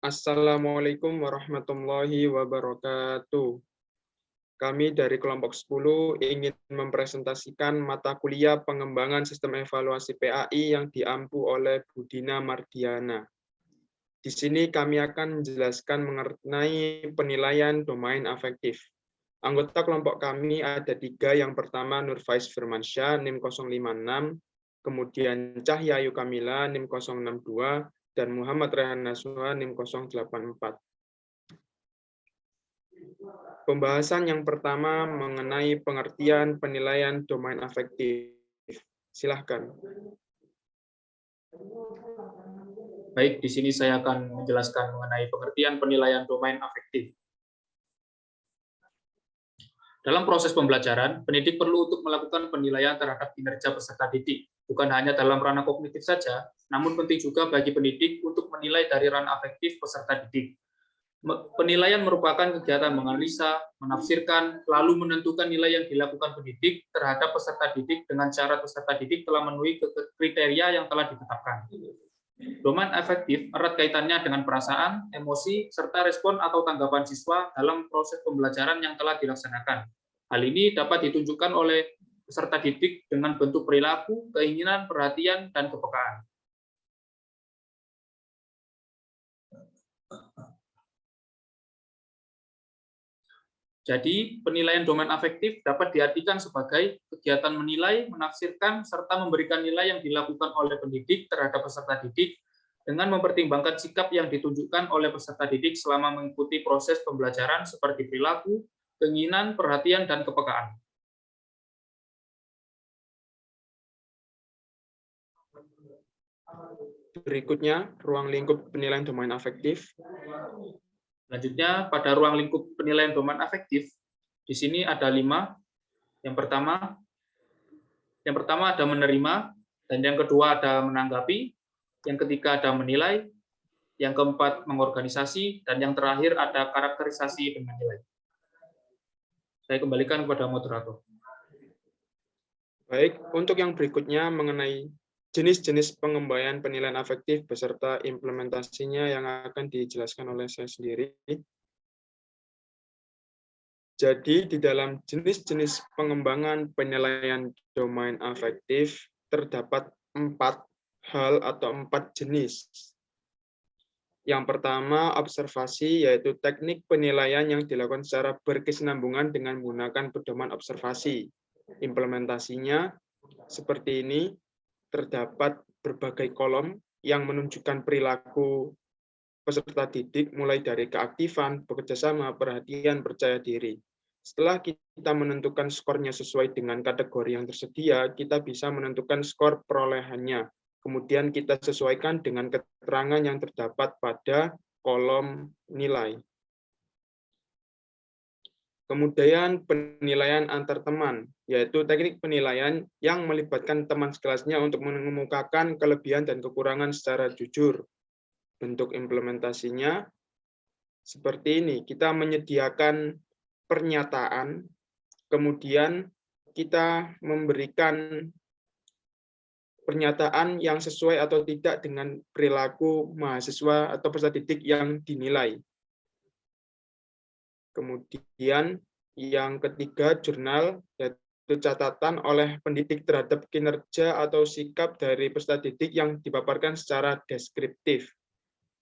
Assalamualaikum warahmatullahi wabarakatuh. Kami dari kelompok 10 ingin mempresentasikan mata kuliah pengembangan sistem evaluasi PAI yang diampu oleh Bu Dina Mardiana. Di sini kami akan menjelaskan mengenai penilaian domain afektif. Anggota kelompok kami ada 3, yang pertama Nurfaiz Firmansyah, NIM 056, kemudian Cahyayu Kamila, NIM 062, dan Muhammad Rehan Naswa, NIM 084. Pembahasan yang pertama mengenai pengertian penilaian domain afektif. Silahkan. Baik, di sini saya akan menjelaskan mengenai pengertian penilaian domain afektif. Dalam proses pembelajaran, pendidik perlu untuk melakukan penilaian terhadap kinerja peserta didik, bukan hanya dalam ranah kognitif saja, namun penting juga bagi pendidik untuk menilai dari ranah afektif peserta didik. Penilaian merupakan kegiatan menganalisa, menafsirkan, lalu menentukan nilai yang dilakukan pendidik terhadap peserta didik dengan syarat peserta didik telah memenuhi kriteria yang telah ditetapkan. Domain afektif erat kaitannya dengan perasaan, emosi, serta respon atau tanggapan siswa dalam proses pembelajaran yang telah dilaksanakan. Hal ini dapat ditunjukkan oleh peserta didik dengan bentuk perilaku, keinginan, perhatian, dan kepekaan. Jadi, penilaian domain afektif dapat diartikan sebagai kegiatan menilai, menafsirkan, serta memberikan nilai yang dilakukan oleh pendidik terhadap peserta didik dengan mempertimbangkan sikap yang ditunjukkan oleh peserta didik selama mengikuti proses pembelajaran seperti perilaku, keinginan, perhatian, dan kepekaan. Berikutnya, ruang lingkup penilaian domain afektif. Selanjutnya, pada ruang lingkup penilaian domain afektif, di sini ada 5. Yang pertama ada menerima, dan yang kedua ada menanggapi, yang ketiga ada menilai, yang keempat mengorganisasi, dan yang terakhir ada karakterisasi dengan nilai. Saya kembalikan kepada moderator. Baik, untuk yang berikutnya mengenai jenis-jenis pengembangan penilaian afektif beserta implementasinya yang akan dijelaskan oleh saya sendiri. Jadi, di dalam jenis-jenis pengembangan penilaian domain afektif terdapat 4 hal atau 4 jenis. Yang pertama, observasi, yaitu teknik penilaian yang dilakukan secara berkesinambungan dengan menggunakan pedoman observasi. Implementasinya seperti ini, terdapat berbagai kolom yang menunjukkan perilaku peserta didik mulai dari keaktifan, bekerjasama, perhatian, percaya diri. Setelah kita menentukan skornya sesuai dengan kategori yang tersedia, kita bisa menentukan skor perolehannya. Kemudian kita sesuaikan dengan keterangan yang terdapat pada kolom nilai. Kemudian penilaian antar teman, yaitu teknik penilaian yang melibatkan teman sekelasnya untuk mengemukakan kelebihan dan kekurangan secara jujur. Bentuk implementasinya seperti ini, kita menyediakan pernyataan, kemudian kita memberikan pernyataan yang sesuai atau tidak dengan perilaku mahasiswa atau peserta didik yang dinilai. Kemudian yang ketiga, jurnal, yaitu catatan oleh pendidik terhadap kinerja atau sikap dari peserta didik yang dipaparkan secara deskriptif.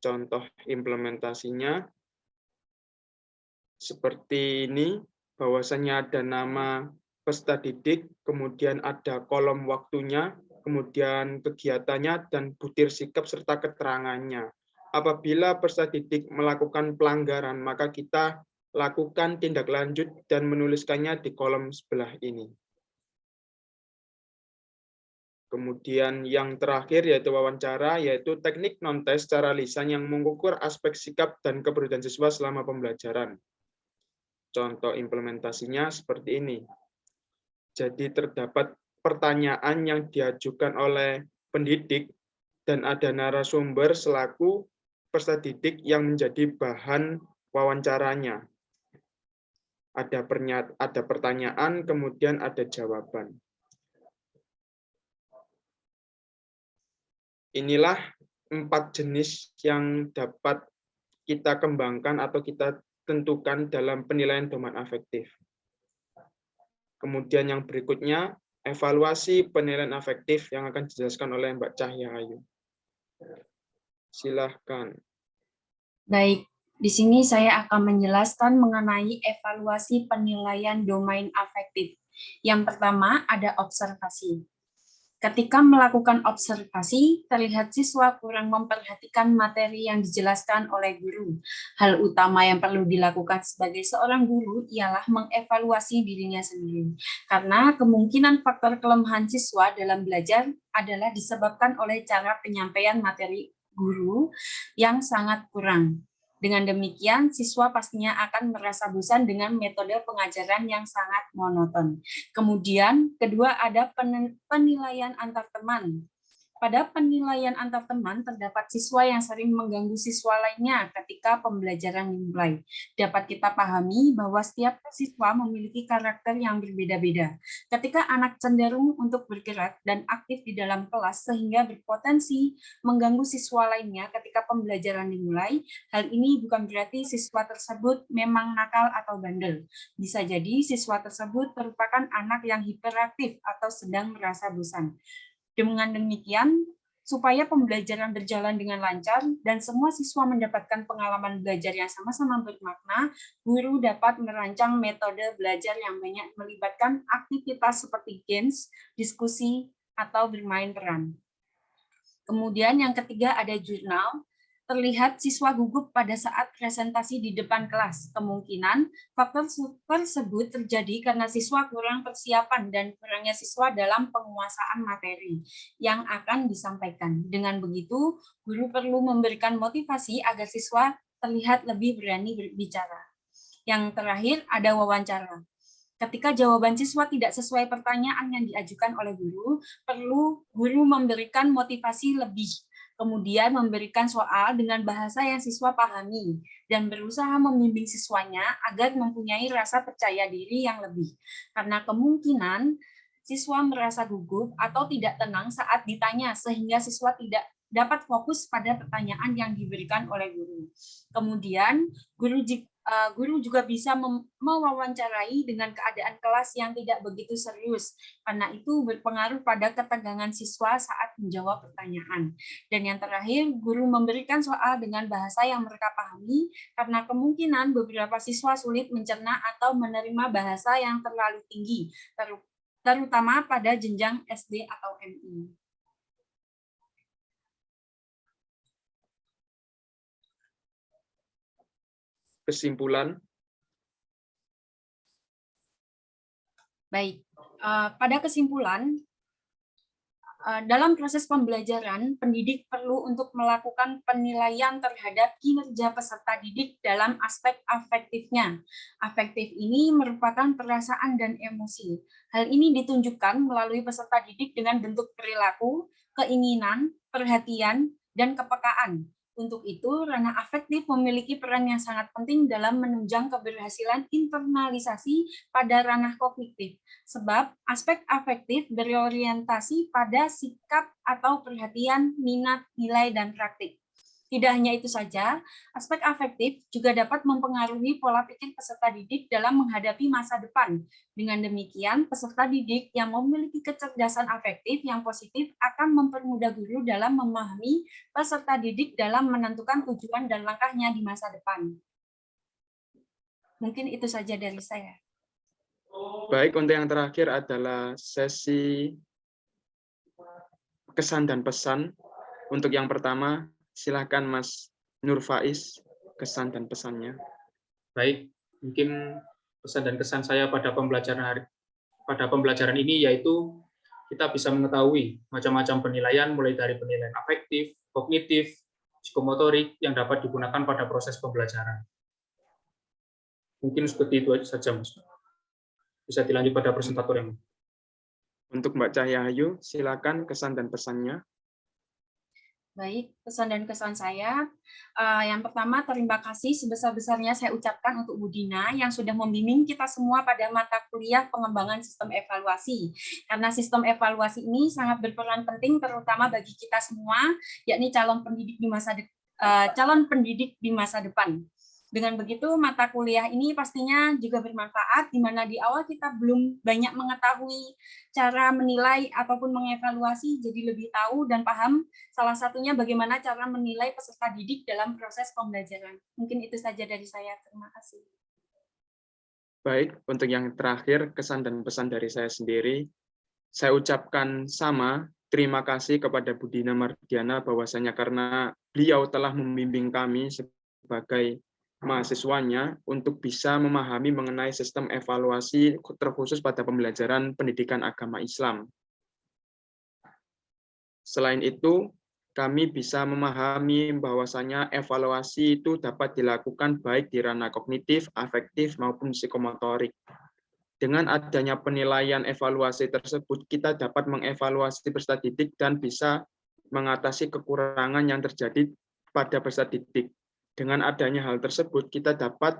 Contoh implementasinya seperti ini, bahwasanya ada nama peserta didik, kemudian ada kolom waktunya, kemudian kegiatannya, dan butir sikap serta keterangannya. Apabila peserta didik melakukan pelanggaran, maka kita lakukan tindak lanjut dan menuliskannya di kolom sebelah ini. Kemudian yang terakhir yaitu wawancara, yaitu teknik non-tes secara lisan yang mengukur aspek sikap dan kepedulian siswa selama pembelajaran. Contoh implementasinya seperti ini. Jadi terdapat pertanyaan yang diajukan oleh pendidik dan ada narasumber selaku peserta didik yang menjadi bahan wawancaranya. Ada pertanyaan, kemudian ada jawaban. Inilah 4 jenis yang dapat kita kembangkan atau kita tentukan dalam penilaian domain afektif. Kemudian yang berikutnya, evaluasi penilaian afektif yang akan dijelaskan oleh Mbak Cahya Ayu. Silahkan. Baik, di sini saya akan menjelaskan mengenai evaluasi penilaian domain afektif. Yang pertama ada observasi. Ketika melakukan observasi, terlihat siswa kurang memperhatikan materi yang dijelaskan oleh guru. Hal utama yang perlu dilakukan sebagai seorang guru ialah mengevaluasi dirinya sendiri. Karena kemungkinan faktor kelemahan siswa dalam belajar adalah disebabkan oleh cara penyampaian materi guru yang sangat kurang. Dengan demikian, siswa pastinya akan merasa bosan dengan metode pengajaran yang sangat monoton. Kemudian, kedua ada penilaian antar teman. Pada penilaian antar teman, terdapat siswa yang sering mengganggu siswa lainnya ketika pembelajaran dimulai. Dapat kita pahami bahwa setiap siswa memiliki karakter yang berbeda-beda. Ketika anak cenderung untuk bergerak dan aktif di dalam kelas sehingga berpotensi mengganggu siswa lainnya ketika pembelajaran dimulai, hal ini bukan berarti siswa tersebut memang nakal atau bandel. Bisa jadi siswa tersebut merupakan anak yang hiperaktif atau sedang merasa bosan. Dengan demikian, supaya pembelajaran berjalan dengan lancar dan semua siswa mendapatkan pengalaman belajar yang sama-sama bermakna, guru dapat merancang metode belajar yang banyak melibatkan aktivitas seperti games, diskusi, atau bermain peran. Kemudian yang ketiga ada jurnal. Terlihat siswa gugup pada saat presentasi di depan kelas. Kemungkinan faktor tersebut terjadi karena siswa kurang persiapan dan kurangnya siswa dalam penguasaan materi yang akan disampaikan. Dengan begitu, guru perlu memberikan motivasi agar siswa terlihat lebih berani berbicara. Yang terakhir ada wawancara. Ketika jawaban siswa tidak sesuai pertanyaan yang diajukan oleh guru, perlu guru memberikan motivasi lebih. Kemudian memberikan soal dengan bahasa yang siswa pahami dan berusaha membimbing siswanya agar mempunyai rasa percaya diri yang lebih. Karena kemungkinan siswa merasa gugup atau tidak tenang saat ditanya sehingga siswa tidak dapat fokus pada pertanyaan yang diberikan oleh guru. Kemudian guru juga bisa mewawancarai dengan keadaan kelas yang tidak begitu serius, karena itu berpengaruh pada ketegangan siswa saat menjawab pertanyaan. Dan yang terakhir, guru memberikan soal dengan bahasa yang mereka pahami, karena kemungkinan beberapa siswa sulit mencerna atau menerima bahasa yang terlalu tinggi, terutama pada jenjang SD atau MI. Kesimpulan. Baik, pada kesimpulan, dalam proses pembelajaran, pendidik perlu untuk melakukan penilaian terhadap kinerja peserta didik dalam aspek afektifnya. Afektif ini merupakan perasaan dan emosi. Hal ini ditunjukkan melalui peserta didik dengan bentuk perilaku, keinginan, perhatian, dan kepekaan. Untuk itu, ranah afektif memiliki peran yang sangat penting dalam menunjang keberhasilan internalisasi pada ranah kognitif. Sebab aspek afektif berorientasi pada sikap atau perhatian, minat, nilai, dan praktik. Tidak hanya itu saja, aspek afektif juga dapat mempengaruhi pola pikir peserta didik dalam menghadapi masa depan. Dengan demikian, peserta didik yang memiliki kecerdasan afektif yang positif akan mempermudah guru dalam memahami peserta didik dalam menentukan tujuan dan langkahnya di masa depan. Mungkin itu saja dari saya. Baik, untuk yang terakhir adalah sesi kesan dan pesan. Untuk yang pertama, silakan Mas Nur Faiz, kesan dan pesannya. Baik, mungkin pesan dan kesan saya pada pembelajaran ini yaitu kita bisa mengetahui macam-macam penilaian mulai dari penilaian afektif, kognitif, psikomotorik yang dapat digunakan pada proses pembelajaran. Mungkin seperti itu saja, Mas. Bisa dilanjut pada presentator yang. Untuk Mbak Cahya Ayu, silakan kesan dan pesannya. Baik, pesan dan kesan saya. Yang pertama, terima kasih sebesar-besarnya saya ucapkan untuk Bu Dina yang sudah membimbing kita semua pada mata kuliah pengembangan sistem evaluasi. Karena sistem evaluasi ini sangat berperan penting terutama bagi kita semua, yakni calon pendidik di masa calon pendidik di masa depan. Dengan begitu, mata kuliah ini pastinya juga bermanfaat, di mana di awal kita belum banyak mengetahui cara menilai ataupun mengevaluasi, jadi lebih tahu dan paham salah satunya bagaimana cara menilai peserta didik dalam proses pembelajaran. Mungkin itu saja dari saya. Terima kasih. Baik, untuk yang terakhir, kesan dan pesan dari saya sendiri, saya ucapkan sama, terima kasih kepada Bu Dina Mardiana bahwasanya karena beliau telah membimbing kami sebagai mahasiswanya untuk bisa memahami mengenai sistem evaluasi terkhusus pada pembelajaran pendidikan agama Islam. Selain itu, kami bisa memahami bahwasanya evaluasi itu dapat dilakukan baik di ranah kognitif, afektif, maupun psikomotorik. Dengan adanya penilaian evaluasi tersebut, kita dapat mengevaluasi peserta didik dan bisa mengatasi kekurangan yang terjadi pada peserta didik. Dengan adanya hal tersebut, kita dapat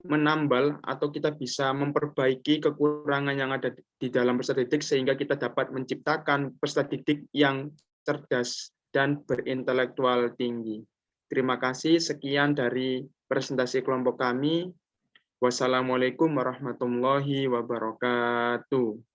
menambal atau kita bisa memperbaiki kekurangan yang ada di dalam peserta didik sehingga kita dapat menciptakan peserta didik yang cerdas dan berintelektual tinggi. Terima kasih, sekian dari presentasi kelompok kami. Wassalamualaikum warahmatullahi wabarakatuh.